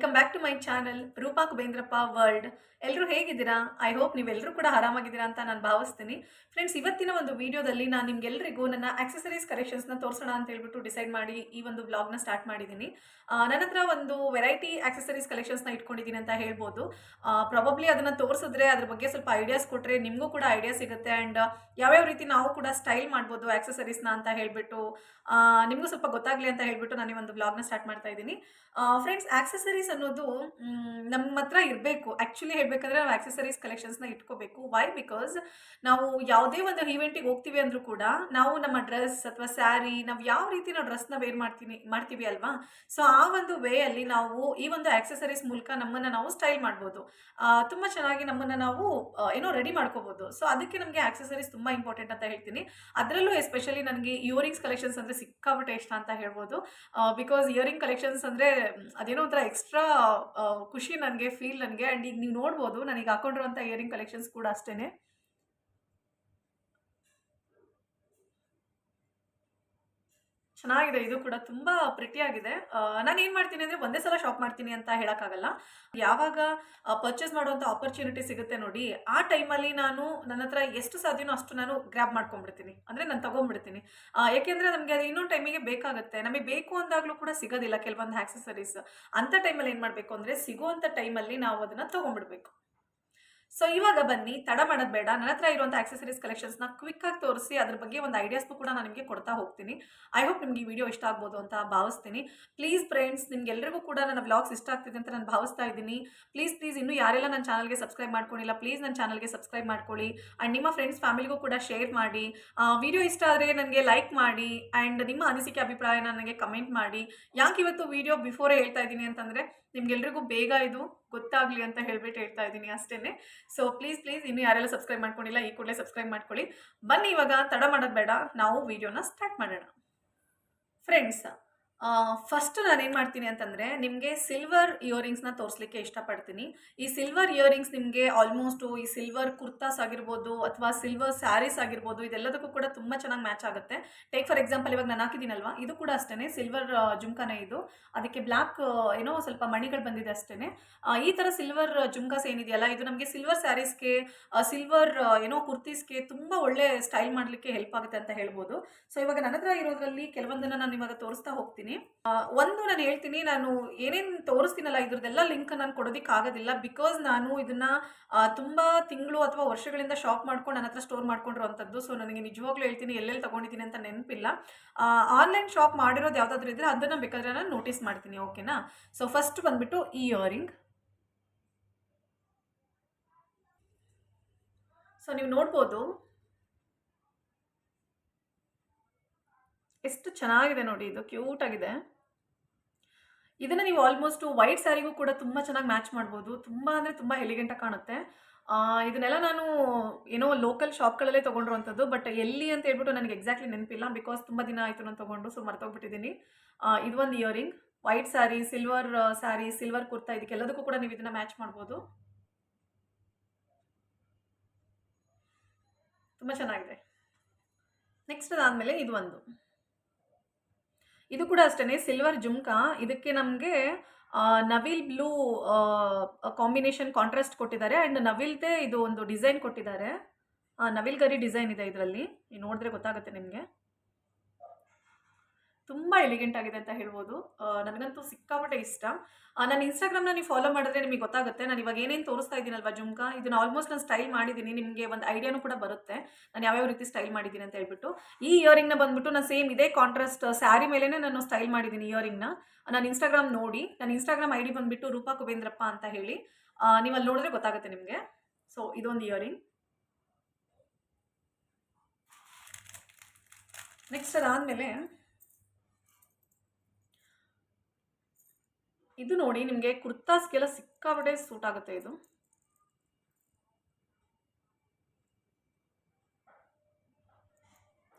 Welcome back to my channel Roopa Kubendrappa world. ಎಲ್ಲರೂ ಹೇಗಿದ್ದೀರಾ? I hope ನೀವೆಲ್ಲರೂ ಕೂಡ ಆರಾಮಾಗಿದ್ದೀರಾ ಅಂತ ನಾನು ಭಾವಿಸ್ತೀನಿ. ಫ್ರೆಂಡ್ಸ್, ಇವತ್ತಿನ ಒಂದು ವಿಡಿಯೋದಲ್ಲಿ ನಾನು ನಿಮ್ಗೆಲ್ಲರಿಗೂ ನನ್ನ ಆಕ್ಸೆಸರೀಸ್ ಕಲೆಕ್ಷನ್ಸ್ನ ತೋರಿಸೋಣ ಅಂತ ಹೇಳ್ಬಿಟ್ಟು ಡಿಸೈಡ್ ಮಾಡಿ ಈ ಒಂದು ಬ್ಲಾಗ್ನ ಸ್ಟಾರ್ಟ್ ಮಾಡಿದ್ದೀನಿ. ನನ್ನ ಹತ್ರ ಒಂದು ವೆರೈಟಿ ಆಕ್ಸೆಸರೀಸ್ ಕಲೆಕ್ಷನ್ಸ್ನ ಇಟ್ಕೊಂಡಿದ್ದೀನಿ ಅಂತ ಹೇಳ್ಬೋದು. ಪ್ರಾಬಬ್ಲಿ ಅದನ್ನು ತೋರಿಸಿದ್ರೆ ಅದ್ರ ಬಗ್ಗೆ ಸ್ವಲ್ಪ ಐಡಿಯಾಸ್ ಕೊಟ್ಟರೆ ನಿಮಗೂ ಕೂಡ ಐಡಿಯಾ ಸಿಗುತ್ತೆ. ಆ್ಯಂಡ್ ಯಾವ್ಯಾವ ರೀತಿ ನಾವು ಕೂಡ ಸ್ಟೈಲ್ ಮಾಡ್ಬೋದು ಆಕ್ಸೆಸರೀಸ್ನ ಅಂತ ಹೇಳ್ಬಿಟ್ಟು ನಿಮಗೂ ಸ್ವಲ್ಪ ಗೊತ್ತಾಗಲಿ ಅಂತ ಹೇಳ್ಬಿಟ್ಟು ನಾನು ಈ ಒಂದು ಬ್ಲಾಗ್ನ ಸ್ಟಾರ್ಟ್ ಮಾಡ್ತಾ ಇದ್ದೀನಿ. ಫ್ರೆಂಡ್ಸ್, ಆಕ್ಸೆಸರೀಸ್ ಅನ್ನೋದು ನಮ್ಮ ಹತ್ರ ಇರಬೇಕು. ಆ್ಯಕ್ಚುಲಿ ಹೇಳಬೇಕಂದ್ರೆ ನಾವು ಆಕ್ಸೆಸರೀಸ್ ಕಲೆಕ್ಷನ್ಸ್ನ ಇಟ್ಕೋಬೇಕು. ವೈ? ಬಿಕಾಸ್ ನಾವು ಯಾವುದೇ ಒಂದು ಈವೆಂಟಿಗೆ ಹೋಗ್ತೀವಿ ಅಂದರೂ ಕೂಡ ನಾವು ನಮ್ಮ ಡ್ರೆಸ್ ಅಥವಾ ಸ್ಯಾರಿ, ನಾವು ಯಾವ ರೀತಿ ನಾವು ಡ್ರೆಸ್ನ ವೇರ್ ಮಾಡ್ತೀವಿ ಅಲ್ವಾ? ಸೊ ಆ ಒಂದು ವೇ ಅಲ್ಲಿ ನಾವು ಈ ಒಂದು ಆಕ್ಸೆಸರೀಸ್ ಮೂಲಕ ನಮ್ಮನ್ನು ನಾವು ಸ್ಟೈಲ್ ಮಾಡ್ಬೋದು. ತುಂಬ ಚೆನ್ನಾಗಿ ನಮ್ಮನ್ನು ನಾವು ಏನೋ ರೆಡಿ ಮಾಡ್ಕೋಬೋದು. ಸೊ ಅದಕ್ಕೆ ನಮಗೆ ಆಕ್ಸೆಸರೀಸ್ ತುಂಬ ಇಂಪಾರ್ಟೆಂಟ್ ಅಂತ ಹೇಳ್ತೀನಿ. ಅದರಲ್ಲೂ ಎಸ್ಪೆಷಲಿ ನನಗೆ ಇಯರಿಂಗ್ಸ್ ಕಲೆಕ್ಷನ್ಸ್ ಅಂದರೆ ಸಿಕ್ಕಾಪಟ್ಟೆ ಇಷ್ಟ ಅಂತ ಹೇಳ್ಬೋದು. ಬಿಕಾಸ್ ಇಯರಿಂಗ್ ಕಲೆಕ್ಷನ್ಸ್ ಅಂದರೆ ಅದೇನೋ ಒಂಥರ ಎಕ್ಸ್ಟ್ರಾ ಖುಷಿ ನನಗೆ, ಫೀಲ್ ನನಗೆ. ಆ್ಯಂಡ್ ಈಗ ನೀವು ನೋಡ್ಬೋದು ನನಗೆ ಹಾಕೊಂಡಿರುವಂಥ ಇಯರಿಂಗ್ ಕಲೆಕ್ಷನ್ಸ್ ಕೂಡ ಅಷ್ಟೇ ಚೆನ್ನಾಗಿದೆ. ಇದು ಕೂಡ ತುಂಬ ಪ್ರಿಟಿಯಾಗಿದೆ. ನಾನು ಏನು ಮಾಡ್ತೀನಿ ಅಂದರೆ ಒಂದೇ ಸಲ ಶಾಪ್ ಮಾಡ್ತೀನಿ ಅಂತ ಹೇಳೋಕ್ಕಾಗಲ್ಲ. ಯಾವಾಗ ಪರ್ಚೇಸ್ ಮಾಡುವಂಥ ಆಪರ್ಚುನಿಟಿ ಸಿಗುತ್ತೆ ನೋಡಿ, ಆ ಟೈಮಲ್ಲಿ ನಾನು ನನ್ನ ಹತ್ರ ಎಷ್ಟು ಸಾಧ್ಯನೋ ಅಷ್ಟು ನಾನು ಗ್ರ್ಯಾಬ್ ಮಾಡ್ಕೊಂಡ್ಬಿಡ್ತೀನಿ. ಅಂದರೆ ನಾನು ತೊಗೊಂಡ್ಬಿಡ್ತೀನಿ. ಏಕೆಂದರೆ ನಮಗೆ ಅದು ಇನ್ನೊಂದು ಟೈಮಿಗೆ ಬೇಕಾಗುತ್ತೆ. ನಮಗೆ ಬೇಕು ಅಂದಾಗಲೂ ಕೂಡ ಸಿಗೋದಿಲ್ಲ ಕೆಲವೊಂದು ಆಕ್ಸೆಸರೀಸ್. ಅಂಥ ಟೈಮಲ್ಲಿ ಏನು ಮಾಡಬೇಕು ಅಂದರೆ ಸಿಗುವಂಥ ಟೈಮಲ್ಲಿ ನಾವು ಅದನ್ನು ತೊಗೊಂಡ್ಬಿಡ್ಬೇಕು. ಸೊ ಇವಾಗ ಬನ್ನಿ, ತಡ ಮಾಡೋದು ಬೇಡ. ನನ್ನ ಹತ್ರ ಇರುವಂಥ ಆಕ್ಸೆಸರೀಸ್ ಕಲೆಕ್ಷನ್ಸ್ನ ಕ್ವಿಕ್ಕಾಗಿ ತೋರಿಸಿ ಅದ್ರ ಬಗ್ಗೆ ಒಂದು ಐಡಿಯಾಸ್ನು ಕೂಡ ನಾನು ನಿಮಗೆ ಕೊಡ್ತಾ ಹೋಗ್ತೀನಿ. ಐ ಹೋಪ್ ನಿಮಗೆ ಈ ವಿಡಿಯೋ ಇಷ್ಟ ಆಗ್ಬೋದು ಅಂತ ಭಾವಿಸ್ತೀನಿ. ಪ್ಲೀಸ್ ಫ್ರೆಂಡ್ಸ್, ನಿಮ್ಗೆಲ್ಲರಿಗೂ ಕೂಡ ನನ್ನ ವ್ಲಾಗ್ಸ್ ಇಷ್ಟ ಆಗ್ತಿದೆ ಅಂತ ನಾನು ಭಾವಿಸ್ತಾ ಇದ್ದೀನಿ. ಪ್ಲೀಸ್ ಇನ್ನೂ ಯಾರೆಲ್ಲ ನನ್ನ ಚಾನಲ್ಗೆ ಸಬ್ಸ್ಕ್ರೈಬ್ ಮಾಡ್ಕೊಂಡಿಲ್ಲ, ಪ್ಲೀಸ್ ನನ್ನ ಚಾನಲ್ಗೆ ಸಬ್ಸ್ಕ್ರೈಬ್ ಮಾಡ್ಕೊಳ್ಳಿ. ಆ್ಯಂಡ್ ನಿಮ್ಮ ಫ್ರೆಂಡ್ಸ್ ಫ್ಯಾಮಿಲಿಗೂ ಕೂಡ ಶೇರ್ ಮಾಡಿ. ವಿಡಿಯೋ ಇಷ್ಟ ಆದರೆ ನನಗೆ ಲೈಕ್ ಮಾಡಿ. ಆ್ಯಂಡ್ ನಿಮ್ಮ ಅನಿಸಿಕೆ ಅಭಿಪ್ರಾಯನ ನನಗೆ ಕಮೆಂಟ್ ಮಾಡಿ. ಯಾಕೆ ಇವತ್ತು ವಿಡಿಯೋ ಬಿಫೋರೇ ಹೇಳ್ತಾ ಇದ್ದೀನಿ ಅಂತಂದರೆ ನಿಮ್ಗೆಲ್ರಿಗೂ ಬೇಗ ಇದು ಗೊತ್ತಾಗಲಿ ಅಂತ ಹೇಳ್ಬಿಟ್ಟು ಹೇಳ್ತಾ ಇದ್ದೀನಿ ಅಷ್ಟೇ. ಸೊ ಪ್ಲೀಸ್ ಇನ್ನೂ ಯಾರೆಲ್ಲ ಸಬ್ಸ್ಕ್ರೈಬ್ ಮಾಡ್ಕೊಂಡಿಲ್ಲ ಈ ಕೂಡಲೇ ಸಬ್ಸ್ಕ್ರೈಬ್ ಮಾಡ್ಕೊಳ್ಳಿ. ಬನ್ನಿ, ಇವಾಗ ತಡ ಮಾಡೋದು ಬೇಡ, ನಾವು ವಿಡಿಯೋನ ಸ್ಟಾರ್ಟ್ ಮಾಡೋಣ. ಫ್ರೆಂಡ್ಸ್, ಫಸ್ಟ್ ನಾನೇನು ಮಾಡ್ತೀನಿ ಅಂತಂದರೆ ನಿಮಗೆ ಸಿಲ್ವರ್ ಇಯರಿಂಗ್ಸ್ನ ತೋರಿಸ್ಲಿಕ್ಕೆ ಇಷ್ಟಪಡ್ತೀನಿ. ಈ ಸಿಲ್ವರ್ ಇಯರಿಂಗ್ಸ್ ನಿಮಗೆ ಆಲ್ಮೋಸ್ಟು ಈ ಸಿಲ್ವರ್ ಕುರ್ತಾಸ್ ಆಗಿರ್ಬೋದು ಅಥವಾ ಸಿಲ್ವರ್ ಸ್ಯಾರೀಸ್ ಆಗಿರ್ಬೋದು, ಇದೆಲ್ಲದಕ್ಕೂ ಕೂಡ ತುಂಬ ಚೆನ್ನಾಗಿ ಮ್ಯಾಚ್ ಆಗುತ್ತೆ. ಟೇಕ್ ಫಾರ್ ಎಕ್ಸಾಂಪಲ್, ಇವಾಗ ನಾನು ಹಾಕಿದ್ದೀನಲ್ವಾ, ಇದು ಕೂಡ ಅಷ್ಟೇ ಸಿಲ್ವರ್ ಜುಮ್ಕಾನೇ. ಇದು ಅದಕ್ಕೆ ಬ್ಲ್ಯಾಕ್ ಏನೋ ಸ್ವಲ್ಪ ಮಣಿಗಳು ಬಂದಿದೆ ಅಷ್ಟೇ. ಈ ಥರ ಸಿಲ್ವರ್ ಜುಮ್ಕಾಸ್ ಏನಿದೆಯಲ್ಲ, ಇದು ನಮಗೆ ಸಿಲ್ವರ್ ಸ್ಯಾರೀಸ್ಗೆ, ಸಿಲ್ವರ್ ಏನೋ ಕುರ್ತೀಸ್ಗೆ ತುಂಬ ಒಳ್ಳೆ ಸ್ಟೈಲ್ ಮಾಡಲಿಕ್ಕೆ ಹೆಲ್ಪ್ ಆಗುತ್ತೆ ಅಂತ ಹೇಳ್ಬೋದು. ಸೊ ಇವಾಗ ನನ್ನ ಹತ್ರ ಇರೋದ್ರಲ್ಲಿ ಕೆಲವೊಂದನ್ನು ನಾನು ಇವಾಗ ತೋರಿಸ್ತಾ ಹೋಗ್ತೀನಿ. ಒಂದು ನಾನು ಹೇಳ್ತೀನಿ, ನಾನು ಏನೇನು ತೋರಿಸ್ತೀನಲ್ಲ ಇದ್ರದ್ದೆಲ್ಲ ಲಿಂಕ್ ನಾನು ಕೊಡೋದಕ್ಕೆ ಆಗೋದಿಲ್ಲ. ಬಿಕಾಸ್ ನಾನು ಇದನ್ನ ತುಂಬ ತಿಂಗಳು ಅಥವಾ ವರ್ಷಗಳಿಂದ ಶಾಪ್ ಮಾಡ್ಕೊಂಡು ನನ್ನ ಹತ್ರ ಸ್ಟೋರ್ ಮಾಡ್ಕೊಂಡಿರೋವಂಥದ್ದು. ಸೊ ನನಗೆ ನಿಜವಾಗ್ಲೂ ಹೇಳ್ತೀನಿ ಎಲ್ಲೆಲ್ಲಿ ತೊಗೊಂಡಿದ್ದೀನಿ ಅಂತ ನೆನಪಿಲ್ಲ. ಆನ್ಲೈನ್ ಶಾಪ್ ಮಾಡಿರೋದು ಯಾವುದಾದ್ರೂ ಇದ್ದರೆ ಅದನ್ನು ಬೇಕಾದ್ರೆ ನಾನು ನೋಟಿಸ್ ಮಾಡ್ತೀನಿ. ಓಕೆನಾ? ಸೊ ಫಸ್ಟ್ ಬಂದ್ಬಿಟ್ಟು ಈ ಇಯರಿಂಗ್. ಸೊ ನೀವು ನೋಡ್ಬೋದು ಎಷ್ಟು ಚೆನ್ನಾಗಿದೆ ನೋಡಿ, ಇದು ಕ್ಯೂಟ್ ಆಗಿದೆ. ಇದನ್ನು ನೀವು ಆಲ್ಮೋಸ್ಟ್ ವೈಟ್ ಸ್ಯಾರಿಗೂ ಕೂಡ ತುಂಬ ಚೆನ್ನಾಗಿ ಮ್ಯಾಚ್ ಮಾಡ್ಬೋದು. ತುಂಬ ಅಂದರೆ ತುಂಬ ಎಲಿಗೆಂಟಾಗಿ ಕಾಣುತ್ತೆ. ಇದನ್ನೆಲ್ಲ ನಾನು ಏನೋ ಲೋಕಲ್ ಶಾಪ್ಗಳಲ್ಲೇ ತೊಗೊಂಡಿರುವಂಥದ್ದು. ಬಟ್ ಎಲ್ಲಿ ಅಂತ ಹೇಳ್ಬಿಟ್ಟು ನನಗೆ ಎಕ್ಸಾಕ್ಟ್ಲಿ ನೆನಪಿಲ್ಲ. ಬಿಕಾಸ್ ತುಂಬ ದಿನ ಆಯಿತು ನಾನು ತೊಗೊಂಡು, ಸೊ ಮರ್ತೋಗ್ಬಿಟ್ಟಿದ್ದೀನಿ. ಇದು ಒಂದು earring, white sari, silver kurta, ಇದಕ್ಕೆಲ್ಲದಕ್ಕೂ ಕೂಡ ನೀವು ಇದನ್ನು ಮ್ಯಾಚ್ ಮಾಡ್ಬೋದು. ತುಂಬ ಚೆನ್ನಾಗಿದೆ. ನೆಕ್ಸ್ಟ್ ಅದಾದಮೇಲೆ ಇದು ಒಂದು, ಇದು ಕೂಡ ಅಷ್ಟೇ ಸಿಲ್ವರ್ ಜುಮ್ಕಾ. ಇದಕ್ಕೆ ನಮಗೆ ನವಿಲ್ ಬ್ಲೂ ಕಾಂಬಿನೇಷನ್ ಕಾಂಟ್ರಾಸ್ಟ್ ಕೊಟ್ಟಿದ್ದಾರೆ. ಆ್ಯಂಡ್ ನವಿಲ್ದೇ ಇದು ಒಂದು ಡಿಸೈನ್ ಕೊಟ್ಟಿದ್ದಾರೆ. ನವಿಲ್ ಗರಿ ಡಿಸೈನ್ ಇದೆ ಇದರಲ್ಲಿ, ನೀವು ನೋಡಿದ್ರೆ ಗೊತ್ತಾಗುತ್ತೆ ನಿಮಗೆ. ತುಂಬ ಎಲಿಗೆಂಟ್ ಆಗಿದೆ ಅಂತ ಹೇಳ್ಬೋದು. ನನಗಂತೂ ಸಿಕ್ಕಾಪಟ್ಟೆ ಇಷ್ಟ. ನನ್ನ ಇನ್ಸ್ಟಾಗ್ರಾಮ್ನ ನೀವು ಫಾಲೋ ಮಾಡಿದ್ರೆ ನಿಮಗೆ ಗೊತ್ತಾಗುತ್ತೆ. ನಾನು ಇವಾಗ ಏನೇನು ತೋರಿಸ್ತಾ ಇದ್ದೀನಲ್ವಾ ಜುಮ್ಕಾ, ಇದನ್ನು ಆಲ್ಮೋಸ್ಟ್ ನಾನು ಸ್ಟೈಲ್ ಮಾಡಿದ್ದೀನಿ. ನಿಮಗೆ ಒಂದು ಐಡಿಯಾನು ಕೂಡ ಬರುತ್ತೆ ನಾನು ಯಾವ್ಯಾವ ರೀತಿ ಸ್ಟೈಲ್ ಮಾಡಿದ್ದೀನಿ ಅಂತ ಹೇಳ್ಬಿಟ್ಟು. ಈ ಇಯರಿಂಗ್ನ ಬಂದ್ಬಿಟ್ಟು ನಾನು ಸೇಮ್ ಇದೇ ಕಾಂಟ್ರಾಸ್ಟ್ ಸ್ಯಾರಿ ಮೇಲೇ ನಾನು ಸ್ಟೈಲ್ ಮಾಡಿದ್ದೀನಿ ಇಯರಿಂಗ್ನ. ನಾನು ಇನ್ಸ್ಟಾಗ್ರಾಮ್ ನೋಡಿ, ನನ್ನ ಇನ್ಸ್ಟಾಗ್ರಾಮ್ ಐಡಿ ಬಂದ್ಬಿಟ್ಟು ರೂಪಾ ಕುಬೇಂದ್ರಪ್ಪ ಅಂತ ಹೇಳಿ, ನೀವು ಅಲ್ಲಿ ನೋಡಿದ್ರೆ ಗೊತ್ತಾಗುತ್ತೆ ನಿಮಗೆ. ಸೊ ಇದೊಂದು ಇಯರಿಂಗ್. ನೆಕ್ಸ್ಟ್ ಅದಾದಮೇಲೆ ಇದು ನೋಡಿ, ನಿಮಗೆ ಕುರ್ತಾಸ್ಗೆಲ್ಲ ಸಿಕ್ಕಾಪಟ್ಟೆ ಸೂಟ್ ಆಗುತ್ತೆ.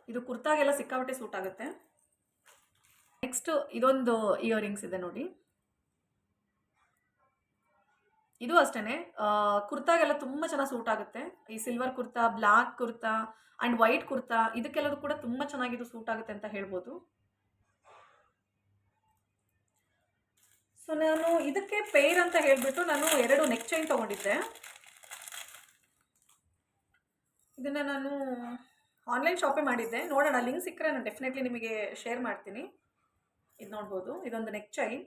ಇದು ಕುರ್ತಾಗೆಲ್ಲ ಸಿಕ್ಕಾಪಟ್ಟೆ ಸೂಟ್ ಆಗುತ್ತೆ. ನೆಕ್ಸ್ಟ್ ಇದೊಂದು ಇಯರಿಂಗ್ಸ್ ಇದೆ ನೋಡಿ, ಇದು ಅಷ್ಟೇ ಕುರ್ತಾಗೆಲ್ಲ ತುಂಬ ಚೆನ್ನಾಗಿ ಸೂಟ್ ಆಗುತ್ತೆ. ಈ silver kurta, black kurta and white kurta, ಇದಕ್ಕೆಲ್ಲದು ಕೂಡ ತುಂಬ ಚೆನ್ನಾಗಿದ್ದು ಸೂಟ್ ಆಗುತ್ತೆ ಅಂತ ಹೇಳ್ಬೋದು. ಸೊ ನಾನು ಇದಕ್ಕೆ ಪೇರ್ ಅಂತ ಹೇಳಿಬಿಟ್ಟು ನಾನು 2 ನೆಕ್ ಚೈನ್ ತೊಗೊಂಡಿದ್ದೆ. ಇದನ್ನು ನಾನು ಆನ್ಲೈನ್ ಶಾಪೇ ಮಾಡಿದ್ದೆ. ನೋಡೋಣ, ಲಿಂಕ್ ಸಿಕ್ಕರೆ ನಾನು ಡೆಫಿನೆಟ್ಲಿ ನಿಮಗೆ ಶೇರ್ ಮಾಡ್ತೀನಿ. ಇದು ನೋಡ್ಬೋದು, ಇದೊಂದು ನೆಕ್ ಚೈನ್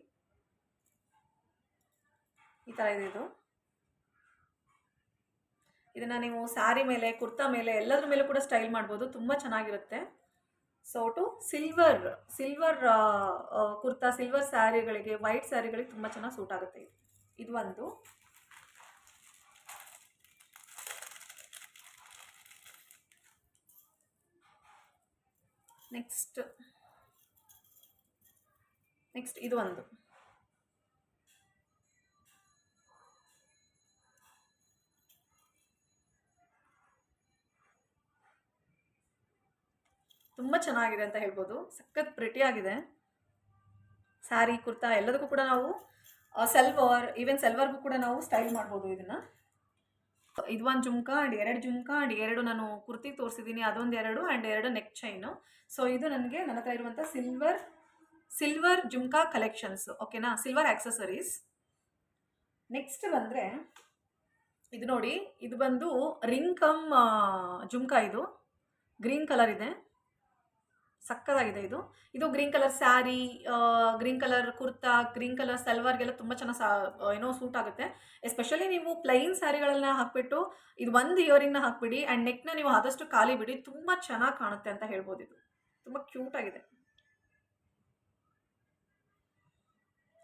ಈ ಥರ ಇದೆ. ಇದನ್ನು ನೀವು ಸ್ಯಾರಿ ಮೇಲೆ, ಕುರ್ತಾ ಮೇಲೆ, ಎಲ್ಲದ್ರ ಮೇಲೂ ಕೂಡ ಸ್ಟೈಲ್ ಮಾಡ್ಬೋದು, ತುಂಬ ಚೆನ್ನಾಗಿರುತ್ತೆ. So to silver kurta, silver ಸ್ಯಾರಿಗಳಿಗೆ, ವೈಟ್ ಸ್ಯಾರಿಗಳಿಗೆ ತುಂಬ ಚೆನ್ನಾಗಿ ಸೂಟ್ ಆಗುತ್ತೆ. ಇದು ಒಂದು. ನೆಕ್ಸ್ಟ್ ಇದು ಒಂದು. ತುಂಬ ಚೆನ್ನಾಗಿದೆ ಅಂತ ಹೇಳ್ಬೋದು, ಸಖತ್ ಪ್ರಿಟಿ ಆಗಿದೆ. ಸ್ಯಾರಿ, ಕುರ್ತಾ ಎಲ್ಲದಕ್ಕೂ ಕೂಡ ನಾವು ಈವನ್ ಸೆಲ್ವರ್ಗೂ ಕೂಡ ನಾವು ಸ್ಟೈಲ್ ಮಾಡ್ಬೋದು ಇದನ್ನು. ಇದು ಒಂದು ಜುಮ್ಕಾ ಆ್ಯಂಡ್ 2 ಜುಮ್ಕಾ ಆ್ಯಂಡ್ 2 ನಾನು ಕುರ್ತಿ ತೋರಿಸಿದ್ದೀನಿ, ಅದೊಂದು 2 ಆ್ಯಂಡ್ 2 ನೆಕ್ ಚೈನು. ಸೊ ಇದು ನನ್ನ ಹತ್ರ ಇರುವಂಥ ಸಿಲ್ವರ್ ಜುಮ್ಕಾ ಕಲೆಕ್ಷನ್ಸ್, ಓಕೆನಾ, ಸಿಲ್ವರ್ ಆಕ್ಸೆಸರೀಸ್. ನೆಕ್ಸ್ಟ್ ಬಂದರೆ ಇದು ನೋಡಿ, ಇದು ಬಂದು ರಿಂಗ್ ಕಮ್ ಜುಮ್ಕಾ. ಇದು ಗ್ರೀನ್ ಕಲರ್ ಇದೆ, ಸಕ್ಕದಾಗಿದೆ. ಇದು green colour sari, green colour kurta, green colour ಸಲ್ವಾರ್ಗೆಲ್ಲ ತುಂಬ ಚೆನ್ನಾಗಿ ಸೂಟ್ ಆಗುತ್ತೆ. ಎಸ್ಪೆಷಲಿ ನೀವು ಪ್ಲೈನ್ ಸ್ಯಾರಿಗಳನ್ನ ಹಾಕ್ಬಿಟ್ಟು ಇದು ಒಂದು ಇಯರಿಂಗ್ನ ಹಾಕ್ಬಿಡಿ ಆ್ಯಂಡ್ ನೆಕ್ನ ನೀವು ಆದಷ್ಟು ಖಾಲಿ ಬಿಡಿ, ತುಂಬ ಚೆನ್ನಾಗಿ ಕಾಣುತ್ತೆ ಅಂತ ಹೇಳ್ಬೋದು. ಇದು ತುಂಬ ಕ್ಯೂಟ್ ಆಗಿದೆ.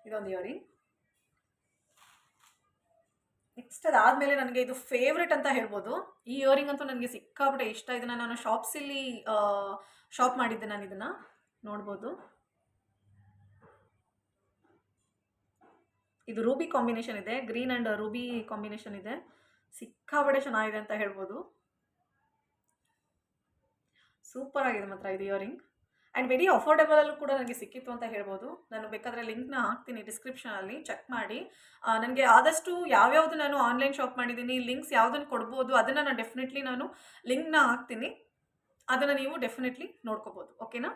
ಇದೊಂದು ಇಯರಿಂಗ್. ನೆಕ್ಸ್ಟ್ ಅದಾದಮೇಲೆ ನನಗೆ ಇದು ಫೇವ್ರೆಟ್ ಅಂತ ಹೇಳ್ಬೋದು. ಈ ಇಯರಿಂಗ್ ಅಂತೂ ನನಗೆ ಸಿಕ್ಕಾಬಿಟ್ಟೆ ಇಷ್ಟ. ಇದನ್ನು ನಾನು ಶಾಪ್ ಮಾಡಿದ್ದೆ. ನಾನು ಇದನ್ನು ನೋಡ್ಬೋದು. ಇದು ರೂಬಿ ಕಾಂಬಿನೇಷನ್ ಇದೆ, ಗ್ರೀನ್ ಆ್ಯಂಡ್ ರೂಬಿ ಕಾಂಬಿನೇಷನ್ ಇದೆ, ಸಿಕ್ಕಾಬಿಟ್ಟೆ ಚೆನ್ನಾಗಿದೆ ಅಂತ ಹೇಳ್ಬೋದು. ಸೂಪರ್ ಆಗಿದೆ ಮಾತ್ರ ಇದು ಇಯರಿಂಗ್. ಆ್ಯಂಡ್ ವೆರಿ ಅಫೋರ್ಡೆಬಲಲ್ಲೂ ಕೂಡ ನನಗೆ ಸಿಕ್ಕಿತ್ತು ಅಂತ ಹೇಳ್ಬೋದು. ನಾನು ಬೇಕಾದರೆ ಲಿಂಕ್ನ ಹಾಕ್ತೀನಿ ಡಿಸ್ಕ್ರಿಪ್ಷನಲ್ಲಿ, ಚೆಕ್ ಮಾಡಿ. ನನಗೆ ಆದಷ್ಟು ಯಾವ್ಯಾವುದು ನಾನು ಆನ್ಲೈನ್ ಶಾಪ್ ಮಾಡಿದ್ದೀನಿ, ಲಿಂಕ್ಸ್ ಯಾವುದನ್ನು ಕೊಡ್ಬೋದು, ಅದನ್ನು ನಾನು ಡೆಫಿನೆಟ್ಲಿ ನಾನು ಲಿಂಕ್ನ ಹಾಕ್ತೀನಿ. ಅದನ್ನು ನೀವು ಡೆಫಿನೆಟ್ಲಿ ನೋಡ್ಕೋಬೋದು, ಓಕೆನಾ.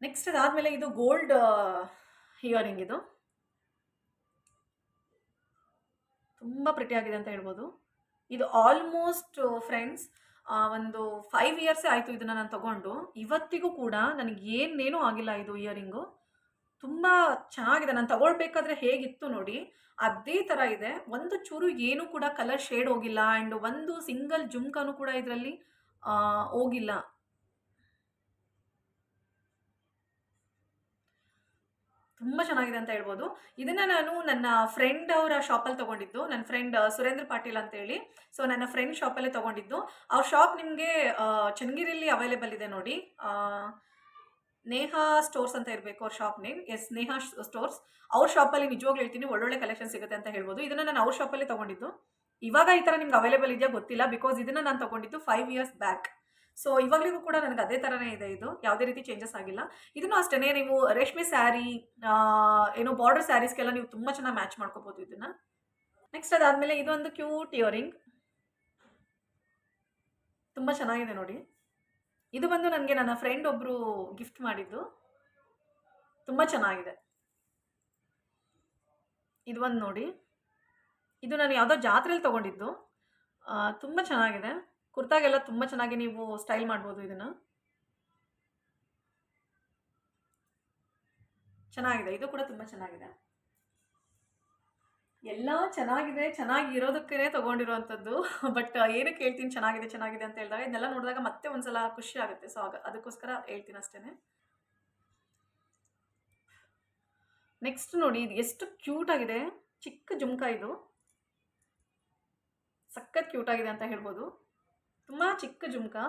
ನೆಕ್ಸ್ಟ್ ಅದಾದಮೇಲೆ ಇದು ಗೋಲ್ಡ್ ಇಯರಿಂಗ್. ಇದು ತುಂಬ ಪ್ರಿಟಿಯಾಗಿದೆ ಅಂತ ಹೇಳ್ಬೋದು. ಇದು ಆಲ್ಮೋಸ್ಟ್ ಫ್ರೆಂಡ್ಸ್ ಒಂದು 5 ಇಯರ್ಸೇ ಆಯಿತು ಇದನ್ನು ನಾನು ತೊಗೊಂಡು. ಇವತ್ತಿಗೂ ಕೂಡ ನನಗೆ ಏನೇನೂ ಆಗಿಲ್ಲ. ಇದು ಇಯರಿಂಗು ತುಂಬ ಚೆನ್ನಾಗಿದೆ. ನಾನು ತೊಗೊಳ್ಬೇಕಾದ್ರೆ ಹೇಗಿತ್ತು ನೋಡಿ ಅದೇ ಥರ ಇದೆ. ಒಂದು ಚೂರು ಏನೂ ಕೂಡ ಕಲರ್ ಶೇಡ್ ಹೋಗಿಲ್ಲ ಆ್ಯಂಡ್ ಒಂದು ಸಿಂಗಲ್ ಜುಮ್ಕಾನು ಕೂಡ ಇದರಲ್ಲಿ ಹೋಗಿಲ್ಲ. ತುಂಬ ಚೆನ್ನಾಗಿದೆ ಅಂತ ಹೇಳ್ಬೋದು. ಇದನ್ನು ನಾನು ನನ್ನ ಫ್ರೆಂಡ್ ಅವರ ಶಾಪಲ್ಲಿ ತೊಗೊಂಡಿದ್ದು. ನನ್ನ ಫ್ರೆಂಡ್ ಸುರೇಂದ್ರ ಪಾಟೀಲ್ ಅಂತೇಳಿ. ಸೊ ನನ್ನ ಫ್ರೆಂಡ್ ಶಾಪಲ್ಲೇ ತೊಗೊಂಡಿದ್ದು. ಅವ್ರ ಶಾಪ್ ನಿಮಗೆ ಚನ್ನಗಿರಿಯಲ್ಲಿ ಅವೈಲೇಬಲ್ ಇದೆ ನೋಡಿ. ನೇಹಾ ಸ್ಟೋರ್ಸ್ ಅಂತ ಇರಬೇಕು ಅವ್ರ shop name. Yes, Neha stores. ಅವ್ರ ಶಾಪಲ್ಲಿ ನಿಜವಾಗ್ಲೂ ಹೇಳ್ತೀನಿ ಒಳ್ಳೊಳ್ಳೆ ಕಲೆಕ್ಷನ್ ಸಿಗುತ್ತೆ ಅಂತ ಹೇಳ್ಬೋದು. ಇದನ್ನು ನಾನು ಅವ್ರ ಶಾಪಲ್ಲೇ ತೊಗೊಂಡಿದ್ದು. ಇವಾಗ ಈ ಥರ ನಿಮ್ಗೆ ಅವೈಲೇಬಲ್ ಇದೆಯಾ ಗೊತ್ತಿಲ್ಲ, ಬಿಕಾಸ್ ಇದನ್ನು ನಾನು ತೊಗೊಂಡಿದ್ದು 5 ಇಯರ್ಸ್ ಬ್ಯಾಕ್. ಸೊ ಇವಾಗಲಿಗೂ ಕೂಡ ನನಗೆ ಅದೇ ಥರನೇ ಇದೆ. ಇದು ಯಾವುದೇ ರೀತಿ ಚೇಂಜಸ್ ಆಗಿಲ್ಲ. ಇದನ್ನು ಅಷ್ಟೇ, ನೀವು ರೇಷ್ಮೆ ಸ್ಯಾರಿ, ಬಾರ್ಡರ್ ಸ್ಯಾರೀಸ್ಗೆಲ್ಲ ನೀವು ತುಂಬ ಚೆನ್ನಾಗಿ ಮ್ಯಾಚ್ ಮಾಡ್ಕೋಬೋದು ಇದನ್ನು. ನೆಕ್ಸ್ಟ್ ಅದಾದಮೇಲೆ ಇದೊಂದು ಕ್ಯೂಟ್ ಇಯರಿಂಗ್, ತುಂಬ ಚೆನ್ನಾಗಿದೆ ನೋಡಿ. ಇದು ಬಂದು ನನಗೆ ನನ್ನ ಫ್ರೆಂಡ್ ಒಬ್ಬರು ಗಿಫ್ಟ್ ಮಾಡಿದ್ದು. ತುಂಬ ಚೆನ್ನಾಗಿದೆ. ಇದು ಒಂದು ನೋಡಿ, ಇದು ನಾನು ಯಾವುದೋ ಜಾತ್ರೆಯಲ್ಲಿ ತೊಗೊಂಡಿದ್ದು. ತುಂಬ ಚೆನ್ನಾಗಿದೆ. ಕುರ್ತಾಗೆಲ್ಲ ತುಂಬ ಚೆನ್ನಾಗಿ ನೀವು ಸ್ಟೈಲ್ ಮಾಡ್ಬೋದು. ಇದನ್ನು ಚೆನ್ನಾಗಿದೆ. ಇದು ಕೂಡ ತುಂಬ ಚೆನ್ನಾಗಿದೆ. ಎಲ್ಲ ಚೆನ್ನಾಗಿದೆ, ಚೆನ್ನಾಗಿರೋದಕ್ಕೇ ತೊಗೊಂಡಿರೋವಂಥದ್ದು. ಬಟ್ ಏನಕ್ಕೆ ಹೇಳ್ತೀನಿ ಚೆನ್ನಾಗಿದೆ ಅಂತ ಹೇಳಿದಾಗ, ಇದನ್ನೆಲ್ಲ ನೋಡಿದಾಗ ಮತ್ತೆ ಒಂದ್ಸಲ ಖುಷಿ ಆಗುತ್ತೆ. ಸೊ ಅದಕ್ಕೋಸ್ಕರ ಹೇಳ್ತೀನಿ ಅಷ್ಟೇ. ನೆಕ್ಸ್ಟ್ ನೋಡಿ, ಇದು ಎಷ್ಟು ಕ್ಯೂಟ್ ಆಗಿದೆ. ಚಿಕ್ಕ ಜುಮ್ಕಾ, ಇದು ಸಖತ್ ಕ್ಯೂಟ್ ಆಗಿದೆ ಅಂತ ಹೇಳ್ಬೋದು. ತುಂಬ ಚಿಕ್ಕ ಜುಮ್ಕಾ,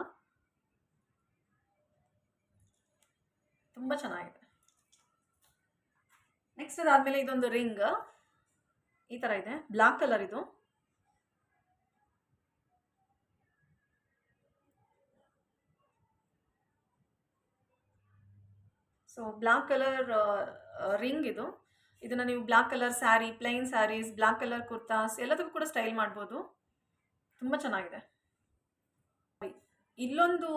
ತುಂಬ ಚೆನ್ನಾಗಿದೆ. ನೆಕ್ಸ್ಟ್ ಅದಾದಮೇಲೆ ಇದೊಂದು ರಿಂಗ್ ಈ ಥರ ಇದೆ, ಬ್ಲ್ಯಾಕ್ ಕಲರ್. ಇದು ಸೊ ಬ್ಲ್ಯಾಕ್ ಕಲರ್ ರಿಂಗ್. ಇದನ್ನು ನೀವು black colour sari, plain saris, black colour kurtas ಎಲ್ಲದಕ್ಕೂ ಕೂಡ ಸ್ಟೈಲ್ ಮಾಡ್ಬೋದು. ತುಂಬ ಚೆನ್ನಾಗಿದೆ. ಇಲ್ಲೊಂದು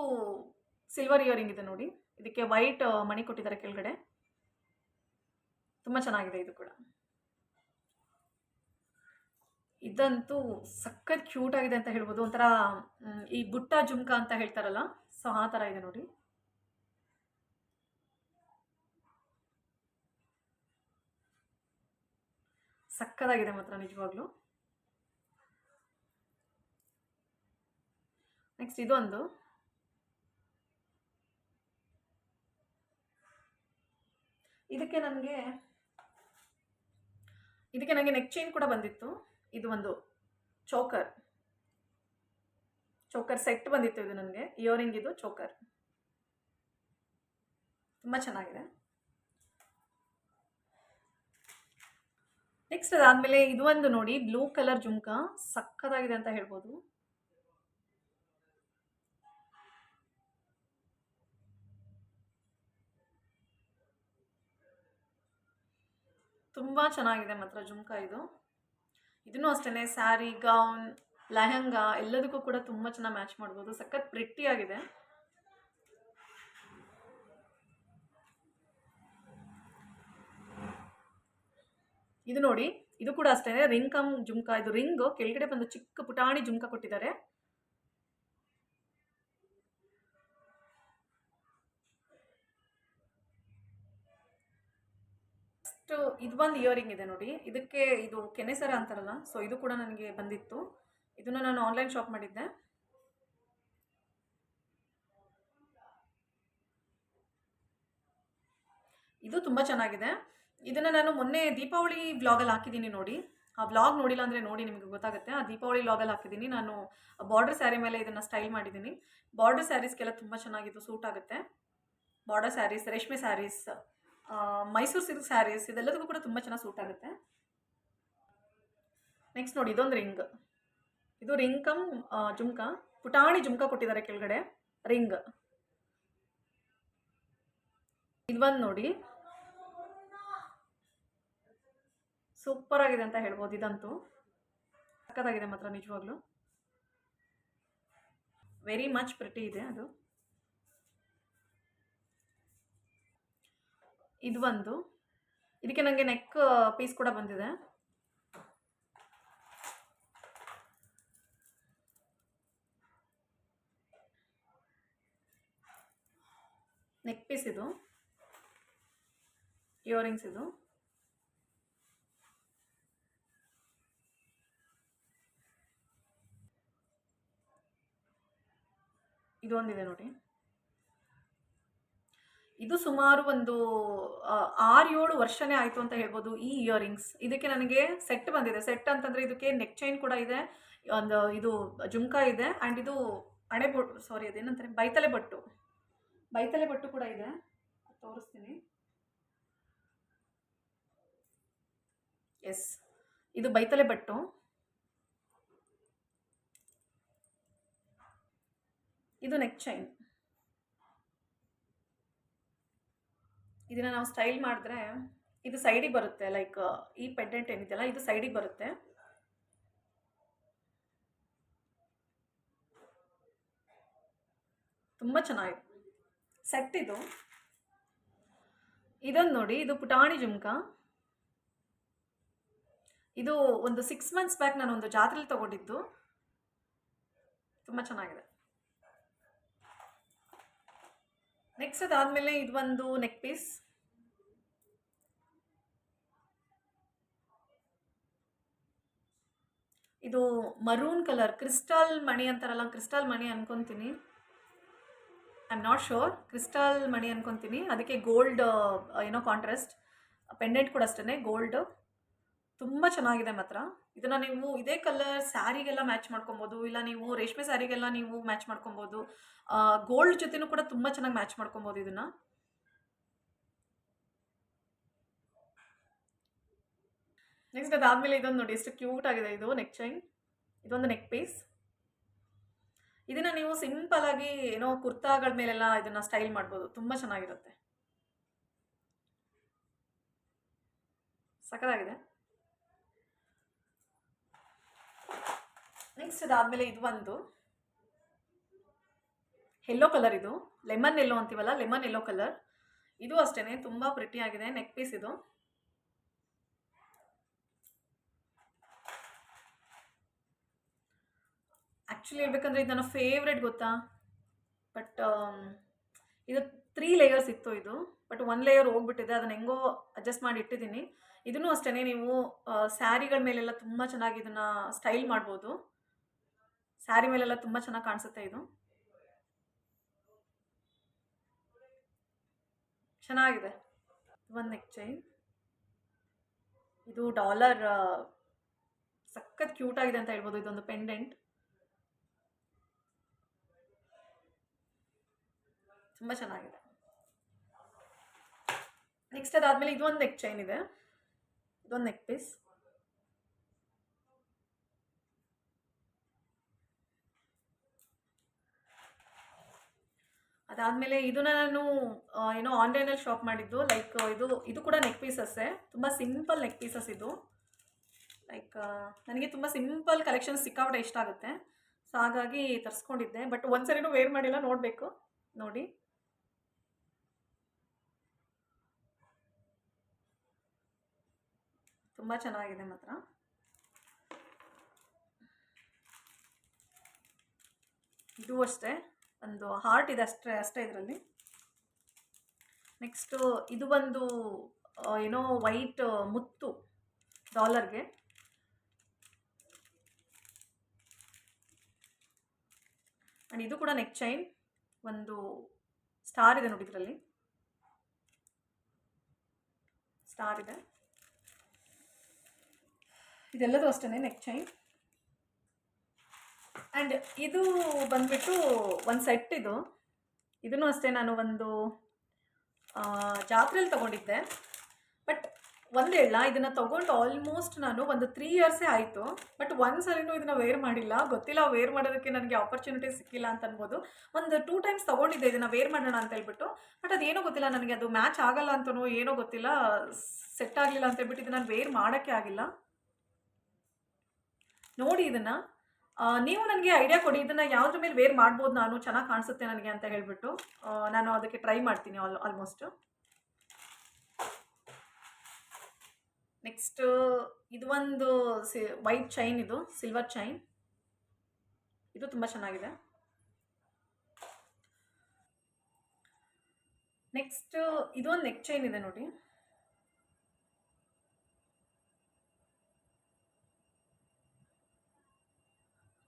ಸಿಲ್ವರ್ ಇಯರಿಂಗ್ ಇದೆ ನೋಡಿ. ಇದಕ್ಕೆ ವೈಟ್ ಮಣಿ ಕೊಟ್ಟಿದ್ದಾರೆ ಕೆಳಗಡೆ. ತುಂಬ ಚೆನ್ನಾಗಿದೆ ಇದು ಕೂಡ. ಇದಂತೂ ಸಖತ್ ಕ್ಯೂಟ್ ಆಗಿದೆ ಅಂತ ಹೇಳ್ಬೋದು. ಒಂಥರ ಈ ಬುಟ್ಟ ಜುಮ್ಕ ಅಂತ ಹೇಳ್ತಾರಲ್ಲ, ಸೊ ಆ ಥರ ಇದೆ ನೋಡಿ. ಸಕ್ಕತ್ತಾಗಿದೆ ಮಾತ್ರ ನಿಜವಾಗ್ಲೂ. ನೆಕ್ಸ್ಟ್ ಇದೊಂದು, ಇದಕ್ಕೆ ನನಗೆ ನೆಕ್ ಚೈನ್ ಕೂಡ ಬಂದಿತ್ತು. ಇದು ಒಂದು ಚೋಕರ್ ಸೆಟ್ ಬಂದಿತ್ತು. ಇದು ನನಗೆ ಇಯರಿಂಗ್, ಇದು ಚೋಕರ್ ತುಂಬ ಚೆನ್ನಾಗಿದೆ. ನೆಕ್ಸ್ಟ್ ಅದಾದಮೇಲೆ ಇದು ಒಂದು ನೋಡಿ, ಬ್ಲೂ ಕಲರ್ ಜುಮ್ಕ ಸಕ್ಕತ್ತಾಗಿದೆ ಅಂತ ಹೇಳ್ಬೋದು. ತುಂಬ ಚೆನ್ನಾಗಿದೆ ಮಾತ್ರ ಜುಮ್ಕ ಇದು. ಇದನ್ನು ಅಷ್ಟೇ ಸ್ಯಾರಿ, ಗೌನ್, ಲೆಹಂಗಾ ಎಲ್ಲದಕ್ಕೂ ಕೂಡ ತುಂಬ ಚೆನ್ನಾಗಿ ಮ್ಯಾಚ್ ಮಾಡ್ಬೋದು. ಸಖತ್ ಪ್ರಿಟ್ಟಿ ಆಗಿದೆ. ಇದು ನೋಡಿ, ಇದು ಕೂಡ ಅಷ್ಟೇ ರಿಂಗ್ ಕಮ್ ಜುಮ್ಕ. ಇದು ರಿಂಗ್ ಕೆಳಗಡೆ ಬಂದು ಚಿಕ್ಕ ಪುಟಾಣಿ ಜುಮ್ಕ ಕೊಟ್ಟಿದ್ದಾರೆ. ಇದು ಒಂದು ಇಯರಿಂಗ್ ಇದೆ ನೋಡಿ. ಇದಕ್ಕೆ ಇದು ಕೆನೆಸರ ಅಂತಾರಲ್ಲ, ಸೊ ಇದು ಕೂಡ ನನಗೆ ಬಂದಿತ್ತು. ಇದನ್ನು ನಾನು ಆನ್ಲೈನ್ ಶಾಪ್ ಮಾಡಿದ್ದೆ. ಇದು ತುಂಬ ಚೆನ್ನಾಗಿದೆ. ಇದನ್ನು ನಾನು ಮೊನ್ನೆ ದೀಪಾವಳಿ ವ್ಲಾಗಲ್ಲಿ ಹಾಕಿದ್ದೀನಿ ನೋಡಿ. ಆ ವ್ಲಾಗ್ ನೋಡಿಲ್ಲ ಅಂದರೆ ನೋಡಿ, ನಿಮಗೆ ಗೊತ್ತಾಗುತ್ತೆ. ಆ ದೀಪಾವಳಿ ವ್ಲಾಗಲ್ಲಿ ಹಾಕಿದ್ದೀನಿ. ನಾನು ಬಾರ್ಡರ್ ಸ್ಯಾರಿ ಮೇಲೆ ಇದನ್ನು ಸ್ಟೈಲ್ ಮಾಡಿದ್ದೀನಿ. ಬಾರ್ಡರ್ ಸ್ಯಾರೀಸ್ಗೆಲ್ಲ ತುಂಬ ಚೆನ್ನಾಗಿದ್ದು ಸೂಟ್ ಆಗುತ್ತೆ. ಬಾರ್ಡರ್ ಸ್ಯಾರೀಸ್, ರೇಷ್ಮೆ ಸ್ಯಾರೀಸ್, ಮೈಸೂರು ಸಿಲ್ಕ್ ಸ್ಯಾರೀಸ್, ಇದೆಲ್ಲದಕ್ಕೂ ಕೂಡ ತುಂಬ ಚೆನ್ನಾಗಿ ಸೂಟ್ ಆಗುತ್ತೆ. ನೆಕ್ಸ್ಟ್ ನೋಡಿ, ಇದೊಂದು ರಿಂಗ್. ಇದು ರಿಂಗ್ ಕಮ್ ಜುಮ್ಕ, ಪುಟಾಣಿ ಜುಮ್ಕ ಕೊಟ್ಟಿದ್ದಾರೆ ಕೆಳಗಡೆ, ರಿಂಗ್. ಇದೊಂದು ನೋಡಿ, ಸೂಪರ್ ಆಗಿದೆ ಅಂತ ಹೇಳ್ಬೋದು. ಇದಂತೂ ಸಕ್ಕತ್ತಾಗಿದೆ ಮಾತ್ರ ನಿಜವಾಗ್ಲೂ. ವೆರಿ ಮಚ್ ಪ್ರಿಟಿ ಇದೆ ಅದು. ಇದು ಒಂದು, ಇದಕ್ಕೆ ನನಗೆ ನೆಕ್ ಪೀಸ್ ಕೂಡ ಬಂದಿದೆ. ನೆಕ್ ಪೀಸ್ ಇದು, ಇಯರಿಂಗ್ಸ್ ಇದು. ಇದೊಂದಿದೆ ನೋಡಿ. ಇದು ಸುಮಾರು ಒಂದು 6-7 ವರ್ಷನೇ ಆಯಿತು ಅಂತ ಹೇಳ್ಬೋದು ಈ ಇಯರಿಂಗ್ಸ್. ಇದಕ್ಕೆ ನನಗೆ ಸೆಟ್ ಬಂದಿದೆ. ಸೆಟ್ ಅಂತಂದರೆ ಇದಕ್ಕೆ ನೆಕ್ ಚೈನ್ ಕೂಡ ಇದೆ, ಒಂದು ಇದು ಜುಮ್ಕ ಇದೆ, ಆ್ಯಂಡ್ ಇದು ಅದೇನಂತಾರೆ ಬೈತಲೆ ಬಟ್ಟು ಕೂಡ ಇದೆ. ತೋರಿಸ್ತೀನಿ. ಎಸ್, ಇದು ಬೈತಲೆ ಬಟ್ಟು. ಇದು ನೆಕ್ ಚೈನ್. ಇದನ್ನು ನಾವು ಸ್ಟೈಲ್ ಮಾಡಿದ್ರೆ ಇದು ಸೈಡಿಗೆ ಬರುತ್ತೆ, ಲೈಕ್ ಈ ಪೆಂಡೆಂಟ್ ಏನಿದೆಯಲ್ಲ ಇದು ಸೈಡಿಗೆ ಬರುತ್ತೆ. ತುಂಬ ಚೆನ್ನಾಗಿದೆ ಸೆಟ್ ಇದು. ಇದೊಂದು ನೋಡಿ, ಇದು ಪುಟಾಣಿ ಜುಮ್ಕ. ಇದು ಒಂದು 6 months ಬ್ಯಾಕ್ ನಾನು ಒಂದು ಜಾತ್ರೆಯಲ್ಲಿ ತಗೊಂಡಿದ್ದು. ತುಂಬ ಚೆನ್ನಾಗಿದೆ. ನೆಕ್ಸ್ಟ್ ಅದಾದಮೇಲೆ ಇದು ಒಂದು ನೆಕ್ ಪೀಸ್. ಇದು ಮರೂನ್ ಕಲರ್ ಕ್ರಿಸ್ಟಲ್ ಮಣಿ ಅಂತಾರಲ್ಲ, ಕ್ರಿಸ್ಟಲ್ ಮಣಿ ಅನ್ಕೊತೀನಿ, I am not sure. Crystal ಮಣಿ ಅನ್ಕೊತೀನಿ. ಅದಕ್ಕೆ ಗೋಲ್ಡ್ ಏನೋ ಕಾಂಟ್ರಾಸ್ಟ್. ಪೆಂಡೆಂಟ್ ಕೂಡ ಅಷ್ಟೇ ಗೋಲ್ಡ್. ತುಂಬ ಚೆನ್ನಾಗಿದೆ ಮಾತ್ರ. ಇದನ್ನು ನೀವು ಇದೇ ಕಲರ್ ಸ್ಯಾರಿಗೆಲ್ಲ ಮ್ಯಾಚ್ ಮಾಡ್ಕೊಬೋದು, ಇಲ್ಲ ನೀವು ರೇಷ್ಮೆ ಸ್ಯಾರಿಗೆಲ್ಲ ನೀವು ಮ್ಯಾಚ್ ಮಾಡ್ಕೊಬೋದು. ಗೋಲ್ಡ್ ಜೊತೆನೂ ಕೂಡ ತುಂಬ ಚೆನ್ನಾಗಿ ಮ್ಯಾಚ್ ಮಾಡ್ಕೊಬೋದು ಇದನ್ನು. ನೆಕ್ಸ್ಟ್ ಅದಾದಮೇಲೆ ಇದೊಂದು ನೋಡಿ, ಎಷ್ಟು ಕ್ಯೂಟ್ ಆಗಿದೆ. ಇದು ನೆಕ್ ಚೈನ್, ಇದೊಂದು ನೆಕ್ ಪೀಸ್. ಇದನ್ನು ನೀವು ಸಿಂಪಲ್ ಆಗಿ ಏನೋ ಕುರ್ತಾಗಳ ಮೇಲೆಲ್ಲ ಇದನ್ನು ಸ್ಟೈಲ್ ಮಾಡ್ಬೋದು, ತುಂಬ ಚೆನ್ನಾಗಿರುತ್ತೆ. ಸಕ್ಕತ್ತಾಗಿದೆ. ನೆಕ್ಸ್ಟ್ ಅದಾದಮೇಲೆ ಇದು ಒಂದು ಯೆಲ್ಲೋ ಕಲರ್. ಇದು ಲೆಮನ್ ಯೆಲ್ಲೋ ಅಂತೀವಲ್ಲ, ಲೆಮನ್ ಯೆಲ್ಲೋ ಕಲರ್. ಇದು ಅಷ್ಟೇ ತುಂಬ ಪ್ರಿಟಿ ಆಗಿದೆ. ನೆಕ್ ಪೀಸ್ ಇದು. ಆ್ಯಕ್ಚುಲಿ ಹೇಳ್ಬೇಕಂದ್ರೆ ಇದು ನನ್ನ ಫೇವ್ರೆಟ್ ಗೊತ್ತಾ. ಬಟ್ ಇದು 3 ಲೇಯರ್ಸ್ ಇತ್ತು ಇದು. ಬಟ್ 1 ಲೇಯರ್ ಹೋಗ್ಬಿಟ್ಟಿದೆ. ಅದನ್ನ ಹೆಂಗೋ ಅಡ್ಜಸ್ಟ್ ಮಾಡಿ ಇಟ್ಟಿದ್ದೀನಿ. ಇದನ್ನು ಅಷ್ಟೇ, ನೀವು ಸ್ಯಾರಿಗಳ ಮೇಲೆಲ್ಲ ತುಂಬ ಚೆನ್ನಾಗಿ ಇದನ್ನ ಸ್ಟೈಲ್ ಮಾಡ್ಬೋದು. ಸ್ಯಾರಿ ಮೇಲೆಲ್ಲ ತುಂಬ ಚೆನ್ನಾಗಿ ಕಾಣಿಸುತ್ತೆ ಇದು. ಚೆನ್ನಾಗಿದೆ. ಒಂದು ನೆಕ್ ಚೈನ್. ಇದು ಡಾಲರ್ ಸಖತ್ ಕ್ಯೂಟ್ ಆಗಿದೆ ಅಂತ ಹೇಳ್ಬೋದು. ಇದೊಂದು ಪೆಂಡೆಂಟ್ ತುಂಬ ಚೆನ್ನಾಗಿದೆ. ನೆಕ್ಸ್ಟ್ ಅದಾದ್ಮೇಲೆ ಇದೊಂದು ನೆಕ್ ಚೈನ್ ಇದೆ. ಇದೊಂದು ನೆಕ್ ಪೀಸ್. ಅದಾದಮೇಲೆ ಇದನ್ನ ನಾನು ಏನೋ ಆನ್ಲೈನಲ್ಲಿ ಶಾಪ್ ಮಾಡಿದ್ದು. ಲೈಕ್ ಇದು ಕೂಡ ನೆಕ್ ಪೀಸಸ್ಸೇ. ತುಂಬ ಸಿಂಪಲ್ ನೆಕ್ ಪೀಸಸ್ ಇದು. ಲೈಕ್ ನನಗೆ ತುಂಬ ಸಿಂಪಲ್ ಕಲೆಕ್ಷನ್ಸ್ ಸಿಕ್ಕಾಪಟ್ಟೆ ಇಷ್ಟ ಆಗುತ್ತೆ. ಸೊ ಹಾಗಾಗಿ ತರಿಸ್ಕೊಂಡಿದ್ದೆ. ಬಟ್ ಒಂದ್ಸರಿನೂ ವೇರ್ ಮಾಡಿಲ್ಲ, ನೋಡಬೇಕು. ನೋಡಿ, ತುಂಬ ಚೆನ್ನಾಗಿದೆ ಮಾತ್ರ. ಇದು ಅಷ್ಟೇ, ಒಂದು ಹಾರ್ಟ್ ಇದೆ ಅಷ್ಟೇ ಇದರಲ್ಲಿ. ನೆಕ್ಸ್ಟು ಇದು ಒಂದು ಏನೋ ವೈಟ್ ಮುತ್ತು ಡಾಲರ್ಗೆ. ಆ್ಯಂಡ್ ಇದು ಕೂಡ ನೆಕ್ ಚೈನ್. ಒಂದು ಸ್ಟಾರ್ ಇದೆ ನೋಡಿ, ಇದರಲ್ಲಿ ಸ್ಟಾರ್ ಇದೆ. ಇದೆಲ್ಲದೂ ಅಷ್ಟೇ ನೆಕ್ ಚೈನ್. ಆ್ಯಂಡ್ ಇದು ಬಂದ್ಬಿಟ್ಟು ಒಂದು ಸೆಟ್. ಇದನ್ನು ಅಷ್ಟೇ ನಾನು ಒಂದು ಜಾತ್ರೆಯಲ್ಲಿ ತೊಗೊಂಡಿದ್ದೆ. ಬಟ್ ಒಂದು ಹೇಳ, ಇದನ್ನು ತೊಗೊಂಡು ಆಲ್ಮೋಸ್ಟ್ ನಾನು ಒಂದು 3 ಇಯರ್ಸೇ ಆಯಿತು. ಬಟ್ ಒಂದ್ಸಲಿನೂ ಇದನ್ನು ವೇರ್ ಮಾಡಿಲ್ಲ. ಗೊತ್ತಿಲ್ಲ, ವೇರ್ ಮಾಡೋದಕ್ಕೆ ನನಗೆ ಆಪರ್ಚುನಿಟಿ ಸಿಕ್ಕಿಲ್ಲ ಅಂತ ಅನ್ಬೋದು. ಒಂದು 2 ಟೈಮ್ಸ್ ತೊಗೊಂಡಿದ್ದೆ ಇದನ್ನು ವೇರ್ ಮಾಡೋಣ ಅಂತ ಹೇಳ್ಬಿಟ್ಟು. ಬಟ್ ಅದೇನೋ ಗೊತ್ತಿಲ್ಲ, ನನಗೆ ಅದು ಮ್ಯಾಚ್ ಆಗಲ್ಲ ಅಂತನೋ ಏನೋ ಗೊತ್ತಿಲ್ಲ, ಸೆಟ್ ಆಗಲಿಲ್ಲ ಅಂತ ಹೇಳ್ಬಿಟ್ಟು ಇದನ್ನು ನಾನು ವೇರ್ ಮಾಡೋಕ್ಕೆ ಆಗಿಲ್ಲ. ನೋಡಿ ಇದನ್ನು. ನೀವು ನನಗೆ ಐಡಿಯಾ ಕೊಡಿ, ಇದನ್ನು ಯಾವುದ್ರ ಮೇಲೆ ವೇರ್ ಮಾಡ್ಬೋದು ನಾನು, ಚೆನ್ನಾಗಿ ಕಾಣಿಸುತ್ತೆ ನನಗೆ ಅಂತ ಹೇಳ್ಬಿಟ್ಟು. ನಾನು ಅದಕ್ಕೆ ಟ್ರೈ ಮಾಡ್ತೀನಿ ಆಲ್ಮೋಸ್ಟ್. ನೆಕ್ಸ್ಟ್ ಇದು ಒಂದು ವೈಟ್ ಚೈನ್. ಇದು ಸಿಲ್ವರ್ ಚೈನ್. ಇದು ತುಂಬ ಚೆನ್ನಾಗಿದೆ. ನೆಕ್ಸ್ಟ್ ಇದೊಂದು ನೆಕ್ ಚೈನ್ ಇದೆ ನೋಡಿ.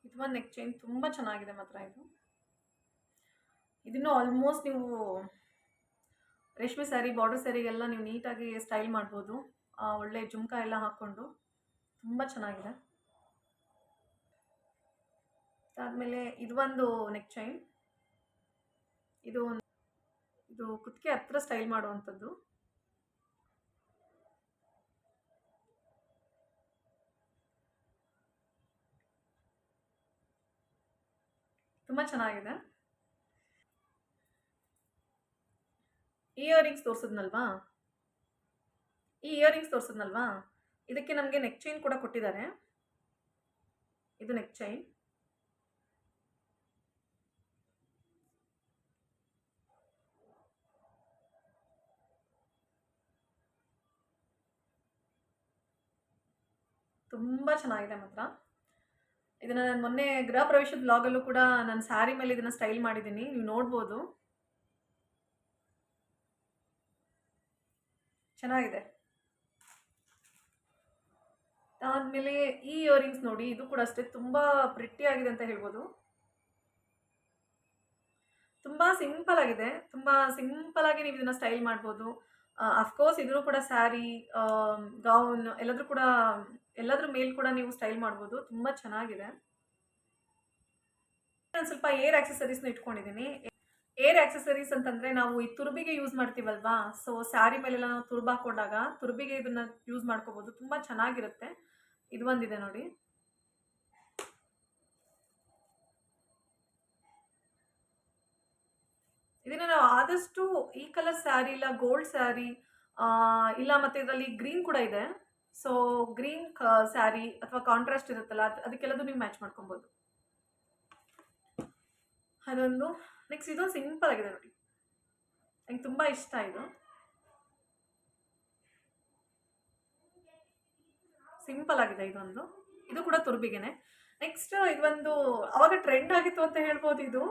ಇದೊಂದು ನೆಕ್ ಚೈನ್ ತುಂಬ ಚೆನ್ನಾಗಿದೆ ಮಾತ್ರ ಇದು. ಇದನ್ನು ಆಲ್ಮೋಸ್ಟ್ ನೀವು ರೇಷ್ಮೆ ಸ್ಯಾರಿ, ಬಾರ್ಡರ್ ಸ್ಯಾರಿಗೆಲ್ಲ ನೀವು ನೀಟಾಗಿ ಸ್ಟೈಲ್ ಮಾಡ್ಬೋದು. ಒಳ್ಳೆ ಜುಮ್ಕ ಎಲ್ಲ ಹಾಕ್ಕೊಂಡು ತುಂಬ ಚೆನ್ನಾಗಿದೆ. ಅದಾದಮೇಲೆ ಇದೊಂದು ನೆಕ್ ಚೈನ್. ಇದು ಕುತ್ತಿಗೆ ಹತ್ರ ಸ್ಟೈಲ್ ಮಾಡುವಂಥದ್ದು. ತುಂಬ ಚೆನ್ನಾಗಿದೆ. ಇಯರಿಂಗ್ಸ್ ತೋರಿಸಿದ್ನಲ್ವಾ, ಇದಕ್ಕೆ ನಮಗೆ ನೆಕ್ ಚೈನ್ ಕೂಡ ಕೊಟ್ಟಿದ್ದಾರೆ. ಇದು ನೆಕ್ ಚೈನ್. ತುಂಬ ಚೆನ್ನಾಗಿದೆ ಮಾತ್ರ. ಇದನ್ನು ನಾನು ಮೊನ್ನೆ ಗೃಹ ಪ್ರವೇಶದ ಬ್ಲಾಗಲ್ಲೂ ಕೂಡ ನಾನು ಸ್ಯಾರಿ ಮೇಲೆ ಇದನ್ನು ಸ್ಟೈಲ್ ಮಾಡಿದ್ದೀನಿ, ನೀವು ನೋಡ್ಬೋದು. ಚೆನ್ನಾಗಿದೆ. ಆದಮೇಲೆ ಈ ಇಯರಿಂಗ್ಸ್ ನೋಡಿ, ಇದು ಕೂಡ ಅಷ್ಟೇ ತುಂಬ ಪ್ರಿಟಿ ಆಗಿದೆ ಅಂತ ಹೇಳ್ಬೋದು. ತುಂಬ ಸಿಂಪಲ್ ಆಗಿದೆ. ತುಂಬ ಸಿಂಪಲ್ ಆಗಿ ನೀವು ಇದನ್ನು ಸ್ಟೈಲ್ ಮಾಡ್ಬೋದು. ಅಫ್ಕೋರ್ಸ್ ಇದನ್ನು ಕೂಡ ಸ್ಯಾರಿ, ಗೌನ್ ಎಲ್ಲದ್ರ ಮೇಲೆ ಕೂಡ ನೀವು ಸ್ಟೈಲ್ ಮಾಡ್ಬೋದು. ತುಂಬ ಚೆನ್ನಾಗಿದೆ. ನಾನು ಸ್ವಲ್ಪ ಏರ್ ಆಕ್ಸೆಸರೀಸ್ನ ಇಟ್ಕೊಂಡಿದ್ದೀನಿ. ಏರ್ ಆಕ್ಸೆಸರೀಸ್ ಅಂತಂದರೆ ನಾವು ಈ ತುರುಬಿಗೆ ಯೂಸ್ ಮಾಡ್ತೀವಲ್ವಾ, ಸೊ ಸ್ಯಾರಿ ಮೇಲೆಲ್ಲ ನಾವು ತುರುಬು ಹಾಕೊಂಡಾಗ ತುರುಬಿಗೆ ಇದನ್ನು ಯೂಸ್ ಮಾಡ್ಕೋಬೋದು. ತುಂಬ ಚೆನ್ನಾಗಿರುತ್ತೆ. ಇದು ಒಂದಿದೆ ನೋಡಿ. ಇದನ್ನು ನಾವು ಆದಷ್ಟು ಈ ಕಲರ್ ಸ್ಯಾರಿ ಇಲ್ಲ ಗೋಲ್ಡ್ ಸ್ಯಾರಿ ಇಲ್ಲ, ಮತ್ತು ಇದರಲ್ಲಿ ಗ್ರೀನ್ ಕೂಡ ಇದೆ. ಸೊ ಗ್ರೀನ್ ಸ್ಯಾರಿ ಅಥವಾ ಕಾಂಟ್ರಾಸ್ಟ್ ಇರುತ್ತಲ್ಲ, ಅದಕ್ಕೆಲ್ಲದು ನೀವು ಮ್ಯಾಚ್ ಮಾಡ್ಕೊಬೋದು. ಅದೊಂದು. ನೆಕ್ಸ್ಟ್ ಇದೊಂದು ಸಿಂಪಲ್ ಆಗಿದೆ ನೋಡಿ, ನಂಗೆ ತುಂಬ ಇಷ್ಟ ಇದು. ಸಿಂಪಲ್ ಆಗಿದೆ ಇದೊಂದು. ಇದು ಕೂಡ ತುರುಬಿಗೆನೆ. ನೆಕ್ಸ್ಟ್ ಇದೊಂದು ಅವಾಗ ಟ್ರೆಂಡ್ ಆಗಿತ್ತು ಅಂತ ಹೇಳ್ಬೋದು ಇದು.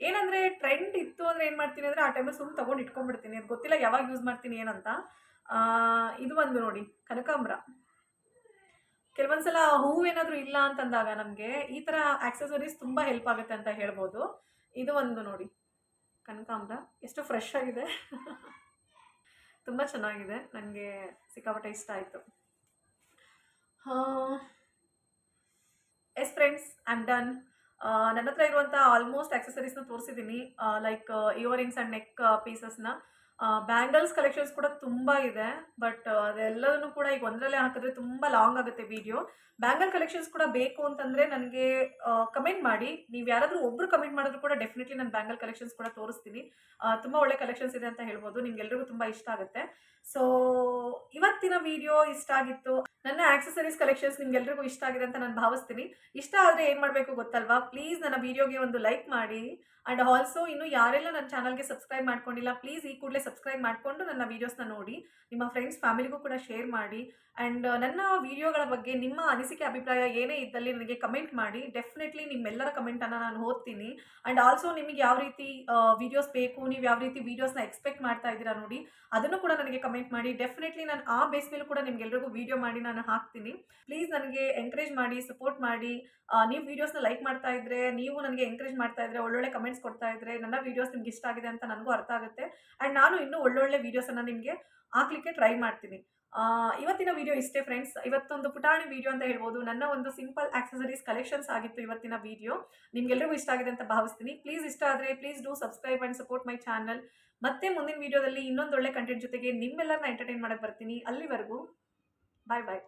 ಏನಂದ್ರೆ ಟ್ರೆಂಡ್ ಇತ್ತು ಅಂದ್ರೆ ಏನ್ ಮಾಡ್ತೀನಿ ಅಂದ್ರೆ ಆ ಟೈಮಲ್ಲಿ ಸುಮ್ ತಗೊಂಡು ಇಟ್ಕೊಂಡ್ಬಿಡ್ತೀನಿ. ಅದು ಗೊತ್ತಿಲ್ಲ ಯಾವಾಗ ಯೂಸ್ ಮಾಡ್ತೀನಿ ಏನಂತ. ಇದು ಒಂದು ನೋಡಿ ಕನಕಾಂಬರ. ಕೆಲವೊಂದ್ಸಲ ಹೂವೇನಾದ್ರೂ ಇಲ್ಲ ಅಂತಂದಾಗ ನಮ್ಗೆ ಈ ತರ ಆಕ್ಸೆಸರೀಸ್ ತುಂಬಾ ಹೆಲ್ಪ್ ಆಗುತ್ತೆ ಅಂತ ಹೇಳ್ಬೋದು. ಇದು ಒಂದು ನೋಡಿ ಕನಕಾಂಬರ ಎಷ್ಟು ಫ್ರೆಶ್ ಆಗಿದೆ. ತುಂಬಾ ಚೆನ್ನಾಗಿದೆ. ನನಗೆ ಸಿಕ್ಕಾಪಟ್ಟೆ ಇಷ್ಟ ಆಯ್ತು. Yes friends, I am done. ನನ್ನ ಹತ್ರ ಇರುವಂಥ ಆಲ್ಮೋಸ್ಟ್ ಆಕ್ಸೆಸರೀಸ್ನ ತೋರಿಸಿದ್ದೀನಿ. ಲೈಕ್ ಇಯರಿಂಗ್ಸ್ ಆ್ಯಂಡ್ ನೆಕ್ ಪೀಸಸ್ನ. ಬ್ಯಾಂಗಲ್ಸ್ ಕಲೆಕ್ಷನ್ಸ್ ಕೂಡ ತುಂಬ ಇದೆ. ಬಟ್ ಅದೆಲ್ಲದನ್ನು ಕೂಡ ಈಗ ಒಂದರಲ್ಲೇ ಹಾಕಿದ್ರೆ ತುಂಬ ಲಾಂಗ್ ಆಗುತ್ತೆ ವಿಡಿಯೋ. ಬ್ಯಾಂಗಲ್ ಕಲೆಕ್ಷನ್ಸ್ ಕೂಡ ಬೇಕು ಅಂತಂದರೆ ನನಗೆ ಕಮೆಂಟ್ ಮಾಡಿ. ನೀವು ಯಾರಾದರೂ ಒಬ್ಬರು ಕಮೆಂಟ್ ಮಾಡಿದ್ರು ಕೂಡ ಡೆಫಿನೆಟ್ಲಿ ನಾನು ಬ್ಯಾಂಗಲ್ ಕಲೆಕ್ಷನ್ಸ್ ಕೂಡ ತೋರಿಸ್ತೀನಿ. ತುಂಬ ಒಳ್ಳೆ ಕಲೆಕ್ಷನ್ಸ್ ಇದೆ ಅಂತ ಹೇಳ್ಬೋದು. ನಿಮ್ಗೆಲ್ರಿಗೂ ತುಂಬ ಇಷ್ಟ ಆಗುತ್ತೆ. ಸೊ ಇವತ್ತಿನ ವಿಡಿಯೋ ಇಷ್ಟ ಆಗಿತ್ತು. ನನ್ನ ಆಕ್ಸೆಸರೀಸ್ ಕಲೆಕ್ಷನ್ಸ್ ನಿಮ್ಗೆಲ್ರಿಗೂ ಇಷ್ಟ ಆಗಿದೆ ಅಂತ ನಾನು ಭಾವಿಸ್ತೀನಿ. ಇಷ್ಟ ಆದರೆ ಏನು ಮಾಡಬೇಕು ಗೊತ್ತಲ್ವಾ? ಪ್ಲೀಸ್ ನನ್ನ ವಿಡಿಯೋಗೆ ಒಂದು ಲೈಕ್ ಮಾಡಿ. ಆ್ಯಂಡ್ ಆಲ್ಸೋ ಇನ್ನು ಯಾರೆಲ್ಲ ನನ್ನ ಚಾನಲ್ಗೆ ಸಬ್ಸ್ಕ್ರೈಬ್ ಮಾಡ್ಕೊಂಡಿಲ್ಲ, ಪ್ಲೀಸ್ ಈ ಕೂಡಲೇ ಸಬ್ಸ್ಕ್ರೈಬ್ ಮಾಡಿಕೊಂಡು ನನ್ನ ವೀಡಿಯೋಸ್ನ ನೋಡಿ. ನಿಮ್ಮ ಫ್ರೆಂಡ್ಸ್ ಫ್ಯಾಮಿಲಿಗೂ ಕೂಡ ಶೇರ್ ಮಾಡಿ. ಆ್ಯಂಡ್ ನನ್ನ ವಿಡಿಯೋಗಳ ಬಗ್ಗೆ ನಿಮ್ಮ ಅನಿಸಿಕೆ ಅಭಿಪ್ರಾಯ ಏನೇ ಇದ್ದಲ್ಲಿ ನನಗೆ ಕಮೆಂಟ್ ಮಾಡಿ. ಡೆಫಿನೆಟ್ಲಿ ನಿಮ್ಮೆಲ್ಲರ ಕಮೆಂಟನ್ನು ನಾನು ಓದ್ತೀನಿ. ಆ್ಯಂಡ್ ಆಲ್ಸೋ ನಿಮಗೆ ಯಾವ ರೀತಿ ವೀಡಿಯೋಸ್ ಬೇಕು, ನೀವು ಯಾವ ರೀತಿ ವೀಡಿಯೋಸ್ನ ಎಕ್ಸ್ಪೆಕ್ಟ್ ಮಾಡ್ತಾ ಇದ್ದೀರಾ ನೋಡಿ, ಅದನ್ನು ಕೂಡ ನನಗೆ ಕಮೆಂಟ್ ಮಾಡಿ. ಡೆಫಿನೆಟ್ಲಿ ನಾನು ಆ ಬೇಸ್ ಮೇಲೂ ಕೂಡ ನಿಮ್ಗೆಲ್ರಿಗೂ ವೀಡಿಯೋ ಮಾಡಿ ನಾನು ಹಾಕ್ತೀನಿ. ಪ್ಲೀಸ್ ನನಗೆ ಎಂಕರೇಜ್ ಮಾಡಿ, ಸಪೋರ್ಟ್ ಮಾಡಿ. ನೀವು ವೀಡಿಯೋಸ್ನ ಲೈಕ್ ಮಾಡ್ತಾ ಇದ್ರೆ, ನೀವು ನನಗೆ ಎಂಕರೇಜ್ ಮಾಡ್ತಾ ಇದ್ರೆ, ಒಳ್ಳೊಳ್ಳೆ ಕಮೆಂಟ್ಸ್ ಕೊಡ್ತಾ ಇದ್ರೆ ನನ್ನ ವೀಡಿಯೋಸ್ ನಿಮ್ಗೆ ಇಷ್ಟ ಆಗಿದೆ ಅಂತ ನನಗೂ ಅರ್ಥ ಆಗುತ್ತೆ. ಆ್ಯಂಡ್ ನಾನು ಇನ್ನೂ ಒಳ್ಳೊಳ್ಳೆ ವೀಡಿಯೋಸನ್ನು ನಿಮಗೆ ಹಾಕ್ಲಿಕ್ಕೆ ಟ್ರೈ ಮಾಡ್ತೀನಿ. ಇವತ್ತಿನ ವಿಡಿಯೋ ಇಷ್ಟೇ ಫ್ರೆಂಡ್ಸ್. ಇವತ್ತೊಂದು ಪುಟಾಣಿ ವಿಡಿಯೋ ಅಂತ ಹೇಳ್ಬೋದು. ನನ್ನ ಒಂದು ಸಿಂಪಲ್ ಆಕ್ಸೆಸರೀಸ್ ಕಲೆಕ್ಷನ್ಸ್ ಆಗಿತ್ತು ಇವತ್ತಿನ ವಿಡಿಯೋ. ನಿಮ್ಗೆಲ್ಲರಿಗೂ ಇಷ್ಟ ಆಗಿದೆ ಅಂತ ಭಾವಿಸ್ತೀನಿ. ಪ್ಲೀಸ್ ಇಷ್ಟ ಆದರೆ please do subscribe and support my channel. ಮತ್ತೆ ಮುಂದಿನ ವಿಡಿಯೋದಲ್ಲಿ ಇನ್ನೊಂದು ಒಳ್ಳೆ ಕಂಟೆಂಟ್ ಜೊತೆಗೆ ನಿಮ್ಮೆಲ್ಲರನ್ನ ಎಂಟರ್ಟೈನ್ ಮಾಡಕ್ಕೆ ಬರ್ತೀನಿ. ಅಲ್ಲಿವರೆಗೂ ಬಾಯ್ ಬಾಯ್.